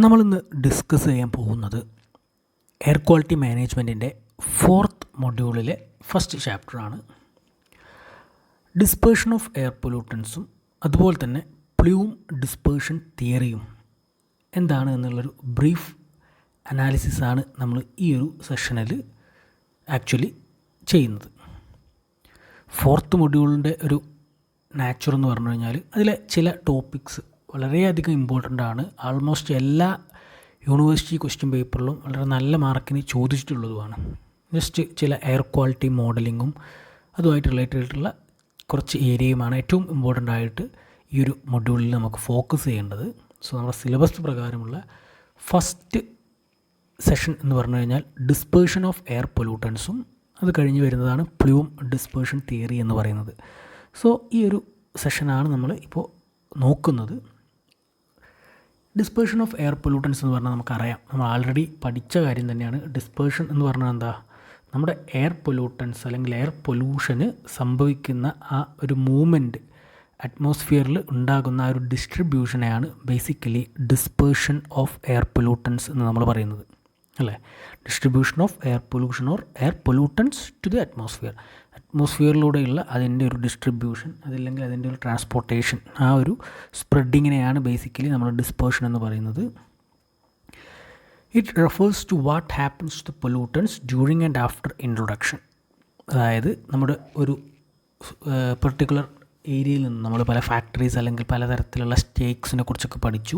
നമ്മളിന്ന് ഡിസ്കസ് ചെയ്യാൻ പോകുന്നത് എയർ ക്വാളിറ്റി മാനേജ്മെൻറ്റിൻ്റെ 4th മൊഡ്യൂളിലെ ഫസ്റ്റ് ചാപ്റ്ററാണ്. ഡിസ്പേർഷൻ ഓഫ് എയർ പൊല്യൂട്ടൻസും അതുപോലെ തന്നെ പ്ലൂം ഡിസ്പേർഷൻ തിയറിയും എന്താണ് എന്നുള്ളൊരു ബ്രീഫ് അനാലിസിസാണ് നമ്മൾ ഈ ഒരു സെഷനിൽ ആക്ച്വലി ചെയ്യുന്നത്. 4th മൊഡ്യൂളിൻ്റെ ഒരു നാച്ചർ എന്ന് പറഞ്ഞു കഴിഞ്ഞാൽ അതിലെ ചില ടോപ്പിക്സ് വളരെയധികം ഇമ്പോർട്ടൻ്റ് ആണ്. ആൾമോസ്റ്റ് എല്ലാ യൂണിവേഴ്സിറ്റി ക്വസ്റ്റ്യൻ പേപ്പറിലും വളരെ നല്ല മാർക്കിന് ചോദിച്ചിട്ടുള്ളതുമാണ്. ജസ്റ്റ് ചില എയർ ക്വാളിറ്റി മോഡലിങ്ങും അതുമായിട്ട് റിലേറ്റഡ് ആയിട്ടുള്ള കുറച്ച് ഏരിയയുമാണ് ഏറ്റവും ഇമ്പോർട്ടൻ്റ് ആയിട്ട് ഈ ഒരു മൊഡ്യൂളിൽ നമുക്ക് ഫോക്കസ് ചെയ്യേണ്ടത്. സോ നമ്മുടെ സിലബസ് പ്രകാരമുള്ള ഫസ്റ്റ് സെഷൻ എന്ന് പറഞ്ഞു കഴിഞ്ഞാൽ ഡിസ്പേർഷൻ ഓഫ് എയർ പൊല്യൂട്ടൻസും അത് കഴിഞ്ഞ് വരുന്നതാണ് പ്ലൂം ഡിസ്പേർഷൻ തിയറി എന്ന് പറയുന്നത്. സോ ഈ ഒരു സെഷനാണ് നമ്മൾ ഇപ്പോൾ നോക്കുന്നത്. ഡിസ്പേർഷൻ ഓഫ് എയർ പൊല്യൂട്ടൻസ് എന്ന് പറഞ്ഞാൽ നമുക്കറിയാം, നമ്മൾ ആൾറെഡി പഠിച്ച കാര്യം തന്നെയാണ്. ഡിസ്പേർഷൻ എന്ന് പറഞ്ഞാൽ എന്താ, നമ്മുടെ എയർ പൊല്യൂട്ടൻസ് അല്ലെങ്കിൽ എയർ പൊല്യൂഷന് സംഭവിക്കുന്ന ആ ഒരു മൂവ്മെൻറ്റ്, അറ്റ്മോസ്ഫിയറിൽ ഉണ്ടാകുന്ന ആ ഒരു ഡിസ്ട്രിബ്യൂഷനെയാണ് basically dispersion of air pollutants എന്ന് നമ്മൾ പറയുന്നത്, അല്ലേ? Distribution of air pollution or air pollutants to the atmosphere. അറ്റ്മോസ്ഫിയറിലൂടെയുള്ള അതിൻ്റെ ഒരു ഡിസ്ട്രിബ്യൂഷൻ, അതല്ലെങ്കിൽ അതിൻ്റെ ഒരു ട്രാൻസ്പോർട്ടേഷൻ, ആ ഒരു സ്പ്രെഡിങ്ങിനെയാണ് ബേസിക്കലി നമ്മൾ ഡിസ്പേർഷൻ എന്ന് പറയുന്നത്. It refers to what happens to pollutants during and after introduction. അതായത് നമ്മുടെ ഒരു പെർട്ടിക്കുലർ ഏരിയയിൽ നിന്ന് നമ്മൾ പല ഫാക്ടറീസ് അല്ലെങ്കിൽ പലതരത്തിലുള്ള സ്റ്റേക്സിനെ കുറിച്ചൊക്കെ പഠിച്ചു.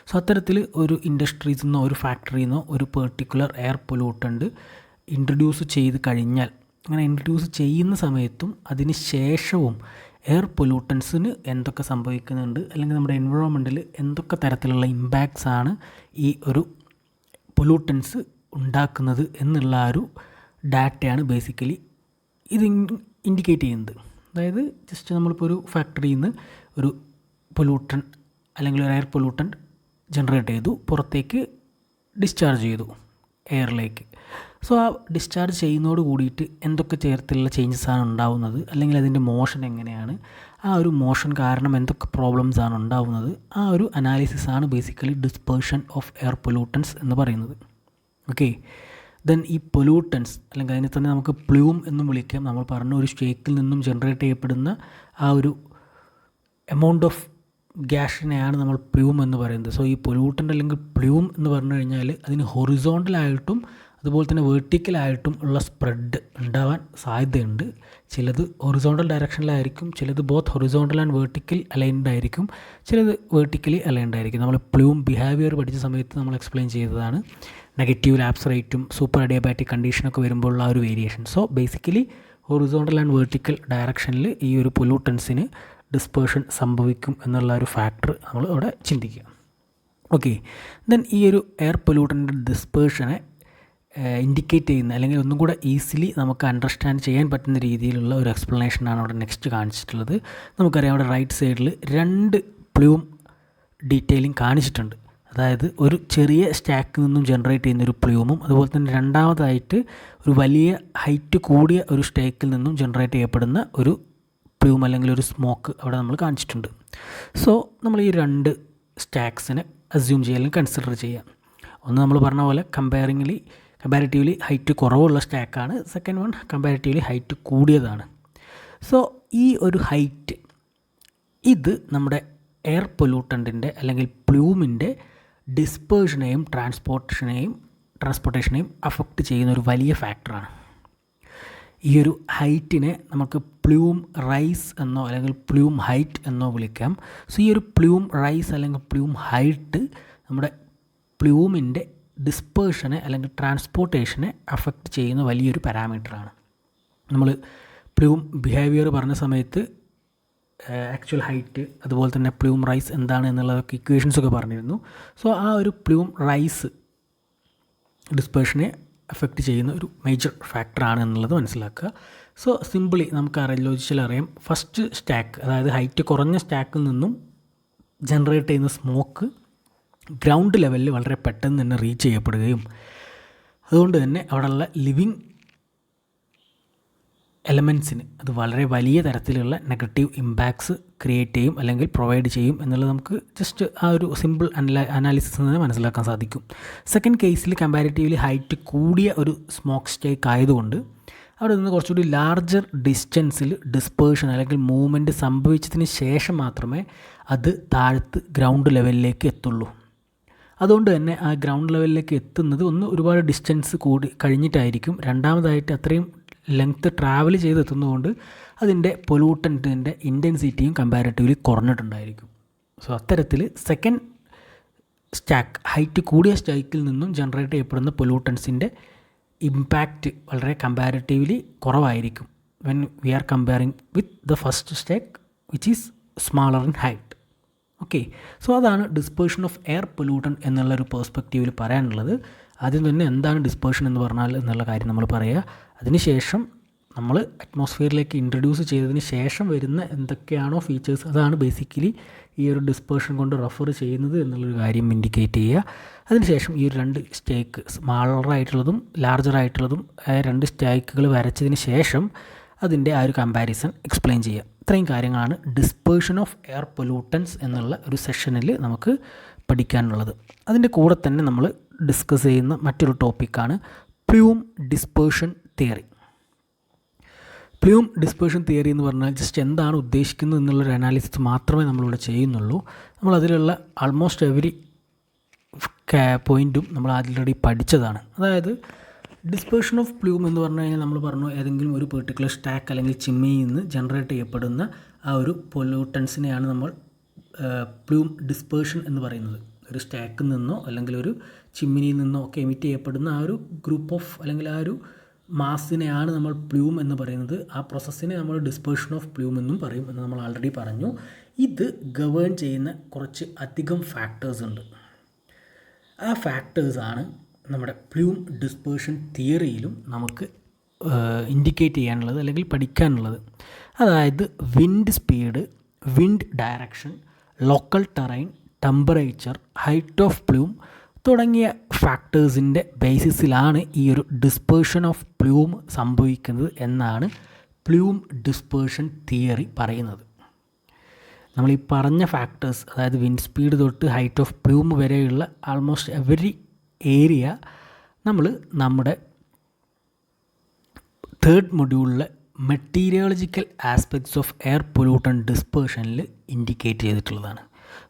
സോ അത്തരത്തിൽ ഒരു ഇൻഡസ്ട്രീസിൽ നിന്നോ ഒരു ഫാക്ടറിയിൽ നിന്നോ ഒരു പെർട്ടിക്കുലർ എയർ പൊല്യൂട്ടൻ്റ് ഇൻട്രൊഡ്യൂസ് ചെയ്ത് കഴിഞ്ഞാൽ, അങ്ങനെ ഇൻട്രൊഡ്യൂസ് ചെയ്യുന്ന സമയത്തും അതിന് ശേഷവും എയർ പൊല്യൂട്ടൻസിന് എന്തൊക്കെ സംഭവിക്കുന്നുണ്ട്, അല്ലെങ്കിൽ നമ്മുടെ എൻവയോൺമെൻറ്റിൽ എന്തൊക്കെ തരത്തിലുള്ള ഇമ്പാക്ട്സ് ആണ് ഈ ഒരു പൊല്യൂട്ടൻസ് ഉണ്ടാക്കുന്നത് എന്നുള്ള ആ ഒരു ഡാറ്റയാണ് ബേസിക്കലി ഇത് ഇൻഡിക്കേറ്റ് ചെയ്യുന്നത്. അതായത് ജസ്റ്റ് നമ്മളിപ്പോൾ ഒരു ഫാക്ടറിയിൽ നിന്ന് ഒരു പൊല്യൂട്ടൻ അല്ലെങ്കിൽ ഒരു എയർ പൊല്യൂട്ടൻ ജനറേറ്റ് ചെയ്തു, പുറത്തേക്ക് ഡിസ്ചാർജ് ചെയ്തു എയറിലേക്ക്. സോ ആ ഡിസ്ചാർജ് ചെയ്യുന്നതോട് കൂടിയിട്ട് എന്തൊക്കെ തരത്തിലുള്ള ചേഞ്ചസ് ആണ് ഉണ്ടാവുന്നത്, അല്ലെങ്കിൽ അതിൻ്റെ മോഷൻ എങ്ങനെയാണ്, ആ ഒരു മോഷൻ കാരണം എന്തൊക്കെ പ്രോബ്ലംസ് ആണ് ഉണ്ടാവുന്നത്, ആ ഒരു അനാലിസിസാണ് basically dispersion of air pollutants എന്ന് പറയുന്നത്. ഓക്കെ, ദെൻ ഈ പൊല്യൂട്ടൻസ് അല്ലെങ്കിൽ അതിനെ തന്നെ നമുക്ക് പ്ലൂം എന്നും വിളിക്കാം. നമ്മൾ പറഞ്ഞ ഒരു സ്റ്റേക്കിൽ നിന്നും ജനറേറ്റ് ചെയ്യപ്പെടുന്ന ആ ഒരു എമൗണ്ട് ഓഫ് ഗ്യാസിനെയാണ് നമ്മൾ പ്ലൂം എന്ന് പറയുന്നത്. സോ ഈ പൊല്യൂട്ടൻ്റ് അല്ലെങ്കിൽ പ്ലൂം എന്ന് പറഞ്ഞു കഴിഞ്ഞാൽ അതിന് ഹൊറിസോണ്ടലായിട്ടും അതുപോലെ തന്നെ വെർട്ടിക്കലായിട്ടും ഉള്ള സ്പ്രെഡ് ഉണ്ടാവാൻ സാധ്യതയുണ്ട്. ചിലത് ഹൊറിസോണ്ടൽ ഡയറക്ഷനിലായിരിക്കും, ചിലത് both horizontal and vertical aligned ആയിരിക്കും, ചിലത് വെർട്ടിക്കലി അലൈൻഡ് ആയിരിക്കും. നമ്മൾ പ്ലൂം ബിഹേവിയർ പഠിച്ച സമയത്ത് നമ്മൾ എക്സ്പ്ലെയിൻ ചെയ്തതാണ്. നെഗറ്റീവ് ലാപ്സ് റേറ്റും സൂപ്പർ അഡിയാബാറ്റിക് കണ്ടീഷനൊക്കെ വരുമ്പോഴുള്ള ആ ഒരു variation. So basically horizontal and vertical ഡയറക്ഷനിൽ ഈ ഒരു പൊല്യൂട്ടൻസിന് ഡിസ്പേർഷൻ സംഭവിക്കും എന്നുള്ള ഒരു ഫാക്ടർ നമ്മൾ അവിടെ ചിന്തിക്കുക. ഓക്കെ, ദെൻ ഈ ഒരു എയർ പൊല്യൂട്ടൻ്റെ ഡിസ്പേർഷനെ ഇൻഡിക്കേറ്റ് ചെയ്യുന്ന അല്ലെങ്കിൽ ഒന്നും കൂടെ ഈസിലി നമുക്ക് അണ്ടർസ്റ്റാൻഡ് ചെയ്യാൻ പറ്റുന്ന രീതിയിലുള്ള ഒരു എക്സ്പ്ലനേഷനാണ് അവിടെ നെക്സ്റ്റ് കാണിച്ചിട്ടുള്ളത്. നമുക്കറിയാം അവിടെ റൈറ്റ് സൈഡിൽ 2 പ്ലൂം ഡീറ്റെയിലിംഗ് കാണിച്ചിട്ടുണ്ട്. അതായത് ഒരു ചെറിയ സ്റ്റാക്കിൽ നിന്നും ജനറേറ്റ് ചെയ്യുന്ന ഒരു പ്ലൂമും, അതുപോലെ തന്നെ രണ്ടാമതായിട്ട് ഒരു വലിയ ഹൈറ്റ് കൂടിയ ഒരു സ്റ്റേക്കിൽ നിന്നും ജനറേറ്റ് ചെയ്യപ്പെടുന്ന ഒരു പ്ലൂം അല്ലെങ്കിൽ ഒരു സ്മോക്ക് അവിടെ നമ്മൾ കാണിച്ചിട്ടുണ്ട്. സോ നമ്മൾ ഈ 2 സ്റ്റാക്സിനെ അസ്യൂം ചെയ്യാൻ കൺസിഡർ ചെയ്യാം. ഒന്ന് നമ്മൾ പറഞ്ഞ പോലെ കമ്പാരിറ്റീവ്ലി ഹൈറ്റ് കുറവുള്ള സ്റ്റാക്കാണ്. സെക്കൻഡ് വൺ കമ്പാരിറ്റീവ്ലി ഹൈറ്റ് കൂടിയതാണ്. സോ ഈ ഒരു ഹൈറ്റ് ഇത് നമ്മുടെ എയർ പൊല്യൂട്ടൻറ്റിൻ്റെ അല്ലെങ്കിൽ പ്ലൂമിൻ്റെ ഡിസ്പേർഷനെയും ട്രാൻസ്പോർട്ടേഷനെയും അഫക്റ്റ് ചെയ്യുന്ന ഒരു വലിയ ഫാക്ടറാണ്. ഈ ഒരു ഹൈറ്റിനെ നമുക്ക് പ്ലൂം റൈസ് എന്നോ അല്ലെങ്കിൽ പ്ലൂം ഹൈറ്റ് എന്നോ വിളിക്കാം. സോ ഈ ഒരു പ്ലൂം റൈസ് അല്ലെങ്കിൽ പ്ലൂം ഹൈറ്റ് നമ്മുടെ പ്ലൂമിൻ്റെ ഡിസ്പേർഷനെ അല്ലെങ്കിൽ ട്രാൻസ്പോർട്ടേഷനെ അഫക്റ്റ് ചെയ്യുന്ന വലിയൊരു പാരാമീറ്ററാണ്. നമ്മൾ പ്ലൂം ബിഹേവിയർ പറഞ്ഞ സമയത്ത് ആക്ച്വൽ ഹൈറ്റ് അതുപോലെ തന്നെ പ്ലൂം റൈസ് എന്താണ് എന്നുള്ളതൊക്കെ ഇക്വേഷൻസൊക്കെ പറഞ്ഞിരുന്നു. സോ ആ ഒരു പ്ലൂം റൈസ് ഡിസ്പേർഷനെ അഫക്റ്റ് ചെയ്യുന്ന ഒരു മേജർ ഫാക്ടറാണ് എന്നുള്ളത് മനസ്സിലാക്കുക. സോ സിമ്പിളി നമുക്ക് ലോജിക്കലറിയാം, ഫസ്റ്റ് സ്റ്റാക്ക് അതായത് ഹൈറ്റ് കുറഞ്ഞ സ്റ്റാക്കിൽ നിന്നും ജനറേറ്റ് ചെയ്യുന്ന സ്മോക്ക് ഗ്രൗണ്ട് ലെവലിൽ വളരെ പെട്ടെന്ന് തന്നെ റീച്ച് ചെയ്യപ്പെടുകയും അതുകൊണ്ട് തന്നെ അവിടെയുള്ള ലിവിങ് എലമെൻസിന് അത് വളരെ വലിയ തരത്തിലുള്ള നെഗറ്റീവ് ഇമ്പാക്ട്സ് ക്രിയേറ്റ് ചെയ്യും അല്ലെങ്കിൽ പ്രൊവൈഡ് ചെയ്യും എന്നുള്ളത് നമുക്ക് ജസ്റ്റ് ആ ഒരു സിമ്പിൾ അനാലിസിസ് നിന്ന് മനസ്സിലാക്കാൻ സാധിക്കും. സെക്കൻഡ് കേസിൽ കമ്പാരിറ്റീവ്ലി ഹൈറ്റ് കൂടിയ ഒരു സ്മോക്ക് സ്റ്റേക്ക് ആയതുകൊണ്ട് അവിടെ നിന്ന് കുറച്ചുകൂടി ലാർജർ ഡിസ്റ്റൻസിൽ ഡിസ്പേർഷൻ അല്ലെങ്കിൽ മൂവ്മെൻറ്റ് സംഭവിച്ചതിന് ശേഷം മാത്രമേ അത് താഴത്ത് ഗ്രൗണ്ട് ലെവലിലേക്ക് എത്തുള്ളൂ. അതുകൊണ്ട് തന്നെ ആ ഗ്രൗണ്ട് ലെവലിലേക്ക് എത്തുന്നത് ഒരുപാട് ഡിസ്റ്റൻസ് കൂടി കഴിഞ്ഞിട്ടായിരിക്കും. രണ്ടാമതായിട്ട് അത്രയും ലെങ്ത്ത് ട്രാവൽ ചെയ്തെത്തുന്നതുകൊണ്ട് അതിൻ്റെ പൊല്യൂട്ടൻറ്റിൻ്റെ ഇൻറ്റൻസിറ്റിയും കമ്പാരിറ്റീവ്ലി കുറഞ്ഞിട്ടുണ്ടായിരിക്കും. സോ അത്തരത്തിൽ സെക്കൻഡ് സ്റ്റാക്ക് ഹൈറ്റ് കൂടിയ സ്റ്റാക്കിൽ നിന്നും ജനറേറ്റ് ചെയ്യപ്പെടുന്ന പൊല്യൂട്ടൻസിൻ്റെ ഇമ്പാക്റ്റ് വളരെ കമ്പാരിറ്റീവ്ലി കുറവായിരിക്കും when we are comparing with the first stack which is smaller in height. Okay, so അതാണ് ഡിസ്പേർഷൻ ഓഫ് എയർ പൊല്യൂട്ടൻ എന്നുള്ളൊരു പേഴ്സ്പെക്റ്റീവിൽ പറയാനുള്ളത്. ആദ്യം തന്നെ എന്താണ് ഡിസ്പേർഷൻ എന്ന് പറഞ്ഞാൽ എന്നുള്ള കാര്യം നമ്മൾ പറയുക. അതിനുശേഷം നമ്മൾ അറ്റ്മോസ്ഫിയറിലേക്ക് ഇൻട്രൊഡ്യൂസ് ചെയ്തതിന് ശേഷം വരുന്ന എന്തൊക്കെയാണോ ഫീച്ചേഴ്സ് അതാണ് ബേസിക്കലി ഈ ഒരു ഡിസ്പേർഷൻ കൊണ്ട് റെഫർ ചെയ്യുന്നത് എന്നുള്ളൊരു കാര്യം ഇൻഡിക്കേറ്റ് ചെയ്യുക. അതിനുശേഷം ഈ ഒരു രണ്ട് സ്റ്റേക്ക് സ്മാളറായിട്ടുള്ളതും ലാർജറായിട്ടുള്ളതും രണ്ട് സ്റ്റേക്കുകൾ വരച്ചതിന് ശേഷം അതിൻ്റെ ആ ഒരു കമ്പാരിസൺ എക്സ്പ്ലെയിൻ ചെയ്യുക. ഇത്രയും കാര്യങ്ങളാണ് ഡിസ്പേർഷൻ ഓഫ് എയർ പൊല്യൂട്ടൻസ് എന്നുള്ള ഒരു സെഷനിൽ നമുക്ക് പഠിക്കാനുള്ളത്. അതിൻ്റെ കൂടെ തന്നെ നമ്മൾ ഡിസ്കസ് ചെയ്യുന്ന മറ്റൊരു ടോപ്പിക്കാണ് plume dispersion theory. Plume dispersion theory എന്ന് പറഞ്ഞാൽ ജസ്റ്റ് എന്താണ് ഉദ്ദേശിക്കുന്നത് എന്നുള്ളൊരു അനാലിസിസ് മാത്രമേ നമ്മളിവിടെ ചെയ്യുന്നുള്ളൂ. നമ്മൾ അതിലുള്ള ആൾമോസ്റ്റ് എവരി പോയിൻറ്റും നമ്മൾ ആൾറെഡി പഠിച്ചതാണ്. അതായത് ഡിസ്പേർഷൻ ഓഫ് പ്ലൂം എന്ന് പറഞ്ഞു കഴിഞ്ഞാൽ നമ്മൾ പറഞ്ഞു ഏതെങ്കിലും ഒരു പെർട്ടിക്കുലർ സ്റ്റാക്ക് അല്ലെങ്കിൽ ചിമ്മിയിൽ നിന്ന് ജനറേറ്റ് ചെയ്യപ്പെടുന്ന ആ ഒരു പൊല്യൂട്ടൻസിനെയാണ് നമ്മൾ പ്ലൂം ഡിസ്പേർഷൻ എന്ന് പറയുന്നത്. ഒരു സ്റ്റാക്കിൽ നിന്നോ അല്ലെങ്കിൽ ഒരു ചിമ്മിനിയിൽ നിന്നോ ഒക്കെ എമിറ്റ് ചെയ്യപ്പെടുന്ന ആ ഒരു ഗ്രൂപ്പ് ഓഫ് അല്ലെങ്കിൽ ആ ഒരു മാസിനെയാണ് നമ്മൾ പ്ലൂം എന്ന് പറയുന്നത്. ആ പ്രോസസ്സിനെ നമ്മൾ ഡിസ്പേർഷൻ ഓഫ് പ്ലൂം എന്നും പറയും എന്ന് നമ്മൾ ആൾറെഡി പറഞ്ഞു. ഇത് ഗവേൺ ചെയ്യുന്ന കുറച്ച് അധികം ഫാക്ടേഴ്സ് ഉണ്ട്. ആ ഫാക്ടേഴ്സാണ് നമ്മുടെ പ്ലൂം ഡിസ്പേർഷൻ തിയറിയിലും നമുക്ക് ഇൻഡിക്കേറ്റ് ചെയ്യാനുള്ളത് അല്ലെങ്കിൽ പഠിക്കാനുള്ളത്. അതായത് wind speed, wind direction, local terrain, temperature, height of plume തുടങ്ങിയ ഫാക്ടേഴ്സിൻ്റെ ബേസിസിലാണ് ഈ ഒരു ഡിസ്പേർഷൻ ഓഫ് പ്ലൂം സംഭവിക്കുന്നത് എന്നാണ് പ്ലൂം ഡിസ്പേർഷൻ തിയറി പറയുന്നത്. നമ്മൾ ഈ പറഞ്ഞ ഫാക്ടേഴ്സ്, അതായത് വിൻഡ് സ്പീഡ് തൊട്ട് ഹൈറ്റ് ഓഫ് പ്ലൂം വരെയുള്ള ആൾമോസ്റ്റ് എവരി ഏരിയ നമ്മൾ നമ്മുടെ തേർഡ് മൊഡ്യൂളിലെ meteorological aspects of air pollutant ഡിസ്പേർഷനിൽ ഇൻഡിക്കേറ്റ് ചെയ്തിട്ടുള്ളതാണ്.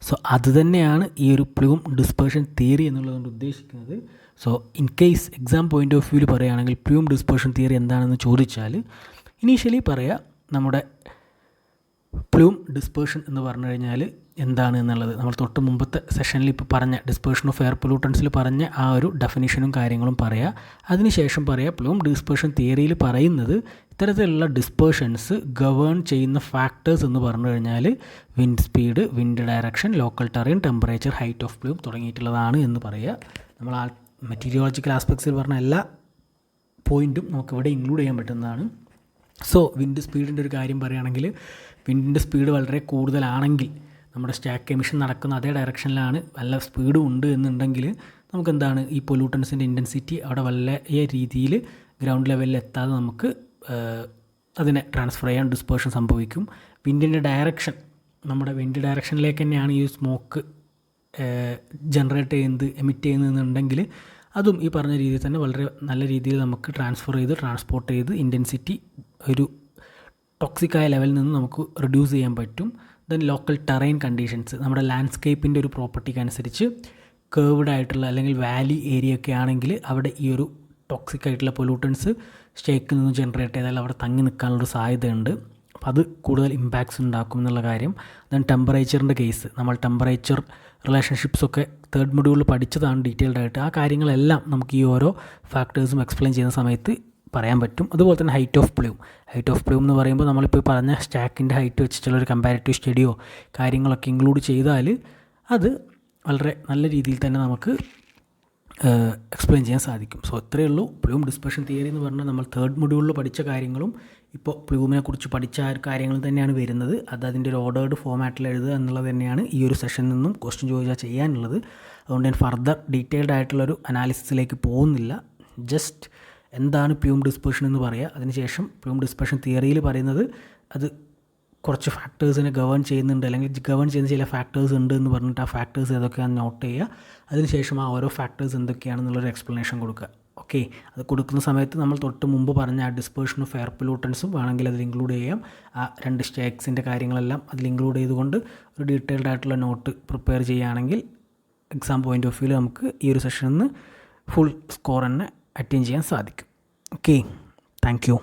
സോ അത് തന്നെയാണ് ഈ ഒരു പ്ലൂം ഡിസ്പേർഷൻ തിയറി എന്നുള്ളതുകൊണ്ട് ഉദ്ദേശിക്കുന്നത്. So in case exam point of വ്യൂവിൽ പറയുകയാണെങ്കിൽ പ്ലൂം ഡിസ്പേർഷൻ തിയറി എന്താണെന്ന് ചോദിച്ചാൽ ഇനീഷ്യലി പറയുക നമ്മുടെ പ്ലൂം ഡിസ്പേർഷൻ എന്ന് പറഞ്ഞു കഴിഞ്ഞാൽ എന്താണ് എന്നുള്ളത് നമ്മൾ തൊട്ട് മുമ്പത്തെ സെഷനിൽ ഇപ്പോൾ പറഞ്ഞ ഡിസ്പേർഷൻ ഓഫ് എയർ പൊല്യൂട്ടൻസിൽ പറഞ്ഞ ആ ഒരു ഡെഫിനിഷനും കാര്യങ്ങളും പറയുക. അതിനുശേഷം പറയുക പ്ലൂം ഡിസ്പേർഷൻ തിയറിയിൽ പറയുന്നത് ഇത്തരത്തിലുള്ള ഡിസ്പേർഷൻസ് ഗവേൺ ചെയ്യുന്ന ഫാക്ടേഴ്സ് എന്ന് പറഞ്ഞു കഴിഞ്ഞാൽ wind speed, wind direction, local terrain, temperature, height of plume തുടങ്ങിയിട്ടുള്ളതാണ് എന്ന് പറയുക. നമ്മൾ ആ മെറ്റീരിയോളജിക്കൽ ആസ്പെക്ട്സിൽ പറഞ്ഞ എല്ലാ പോയിൻറ്റും നമുക്കിവിടെ ഇൻക്ലൂഡ് ചെയ്യാൻ പറ്റുന്നതാണ്. സോ വിൻഡ് സ്പീഡിൻ്റെ ഒരു കാര്യം പറയുകയാണെങ്കിൽ വിൻഡിൻ്റെ സ്പീഡ് വളരെ കൂടുതലാണെങ്കിൽ നമ്മുടെ സ്റ്റാക്ക് എമിഷൻ നടക്കുന്ന അതേ ഡയറക്ഷനിലാണ് നല്ല സ്പീഡും ഉണ്ട് എന്നുണ്ടെങ്കിൽ നമുക്കെന്താണ് ഈ പൊല്യൂട്ടൻസിൻ്റെ ഇൻറ്റൻസിറ്റി അവിടെ വലിയ രീതിയിൽ ഗ്രൗണ്ട് ലെവലിൽ എത്താതെ നമുക്ക് അതിനെ ട്രാൻസ്ഫർ ചെയ്യാൻ ഡിസ്പേർഷൻ സംഭവിക്കും. വിൻഡിൻ്റെ ഡയറക്ഷൻ നമ്മുടെ വിൻഡ് ഡയറക്ഷനിലേക്ക് തന്നെയാണ് ഈ സ്മോക്ക് ജനറേറ്റ് ചെയ്യുന്നത്, എമിറ്റ് ചെയ്യുന്നതെന്നുണ്ടെങ്കിൽ അതും ഈ പറഞ്ഞ രീതിയിൽ തന്നെ വളരെ നല്ല രീതിയിൽ നമുക്ക് ട്രാൻസ്ഫർ ചെയ്ത് ട്രാൻസ്പോർട്ട് ചെയ്ത് ഇൻറ്റൻസിറ്റി ഒരു ടോക്സിക്കായ ലെവലിൽ നിന്ന് നമുക്ക് റിഡ്യൂസ് ചെയ്യാൻ പറ്റും. ദെൻ ലോക്കൽ ടെറൈൻ കണ്ടീഷൻസ്, നമ്മുടെ ലാൻഡ്സ്കേപ്പിൻ്റെ ഒരു പ്രോപ്പർട്ടിക്ക് അനുസരിച്ച് കേർവ്ഡ് ആയിട്ടുള്ള അല്ലെങ്കിൽ വാലി ഏരിയ ഒക്കെ ആണെങ്കിൽ അവിടെ ഈ ഒരു ടോക്സിക് ആയിട്ടുള്ള പൊല്യൂട്ടൻസ് സ്റ്റേക്കിൽ നിന്ന് ജനറേറ്റ് ചെയ്താൽ അവിടെ തങ്ങി നിൽക്കാനുള്ളൊരു സാധ്യതയുണ്ട്. അപ്പോൾ അത് കൂടുതൽ ഇമ്പാക്ട്സ് ഉണ്ടാക്കും എന്നുള്ള കാര്യം. ദെൻ ടെമ്പറേച്ചറിൻ്റെ കേസ്, നമ്മൾ ടെമ്പറേച്ചർ റിലേഷൻഷിപ്സൊക്കെ തേർഡ് മൊഡ്യൂളിൽ പഠിച്ചതാണ് ഡീറ്റെയിൽഡ് ആയിട്ട്. ആ കാര്യങ്ങളെല്ലാം നമുക്ക് ഈ ഓരോ ഫാക്ടേഴ്സും എക്സ്പ്ലെയിൻ ചെയ്യുന്ന സമയത്ത് പറയാൻ പറ്റും. അതുപോലെ തന്നെ ഹൈറ്റ് ഓഫ് പ്ലൂം എന്ന് പറയുമ്പോൾ നമ്മളിപ്പോൾ പറഞ്ഞ സ്റ്റാക്കിൻ്റെ ഹൈറ്റ് വെച്ചിട്ടുള്ളൊരു കമ്പാരിറ്റീവ് സ്റ്റഡിയോ കാര്യങ്ങളൊക്കെ ഇൻക്ലൂഡ് ചെയ്താൽ അത് വളരെ നല്ല രീതിയിൽ തന്നെ നമുക്ക് എക്സ്പ്ലെയിൻ ചെയ്യാൻ സാധിക്കും. സോ ഇത്രയേ ഉള്ളൂ പ്ലൂം ഡിസ്പേർഷൻ തിയറി എന്ന് പറഞ്ഞാൽ നമ്മൾ തേർഡ് മൊഡ്യൂളിൽ പഠിച്ച കാര്യങ്ങളും ഇപ്പോൾ പ്ലൂമിനെ കുറിച്ച് പഠിച്ച ആ കാര്യങ്ങൾ തന്നെയാണ് വരുന്നത്. അത് അതിൻ്റെ ഒരു ഓർഡേർഡ് ഫോമാറ്റിൽ എഴുതുക എന്നുള്ളത് തന്നെയാണ് ഈ ഒരു സെഷനിൽ നിന്നും ക്വസ്റ്റ്യൻ ചോദിച്ചാൽ ചെയ്യാനുള്ളത്. അതുകൊണ്ട് ഞാൻ ഫർദർ ഡീറ്റെയിൽഡ് ആയിട്ടുള്ളൊരു അനാലിസിസിലേക്ക് പോകുന്നില്ല. ജസ്റ്റ് എന്താണ് പ്യൂം ഡിസ്പേർഷൻ എന്ന് പറയുക. അതിനുശേഷം പ്യൂം ഡിസ്പേർഷൻ തിയറിയിൽ പറയുന്നത് അത് കുറച്ച് ഫാക്ടേഴ്സിനെ ഗവേൺ ചെയ്യുന്നുണ്ട്, അല്ലെങ്കിൽ ഗവേൺ ചെയ്യുന്ന ചില ഫാക്ടേഴ്സ് ഉണ്ട് എന്ന് പറഞ്ഞിട്ട് ആ ഫാക്ടേഴ്സ് ഏതൊക്കെയാണെന്ന് നോട്ട് ചെയ്യുക. അതിനുശേഷം ആ ഓരോ ഫാക്ടേഴ്സ് എന്തൊക്കെയാണെന്നുള്ളൊരു എക്സ്പ്ലനേഷൻ കൊടുക്കുക. ഓക്കെ, അത് കൊടുക്കുന്ന സമയത്ത് നമ്മൾ തൊട്ട് മുമ്പ് പറഞ്ഞ ആ ഡിസ്പേർഷൻ ഓഫ് എയർ പൊല്യൂട്ടൻസും വേണമെങ്കിൽ അതിൽ ഇൻക്ലൂഡ് ചെയ്യാം. ആ 2 സ്റ്റേക്സിൻ്റെ കാര്യങ്ങളെല്ലാം അതിൽ ഇൻക്ലൂഡ് ചെയ്തുകൊണ്ട് ഒരു ഡീറ്റെയിൽഡ് ആയിട്ടുള്ള നോട്ട് പ്രിപ്പയർ ചെയ്യുകയാണെങ്കിൽ എക്സാം പോയിൻ്റ് ഓഫ് വ്യൂവിൽ നമുക്ക് ഈ ഒരു സെഷനിൽ നിന്ന് ഫുൾ സ്കോർ തന്നെ അറ്റൈൻ ചെയ്യാൻ സാധിക്കും. Okay, thank you.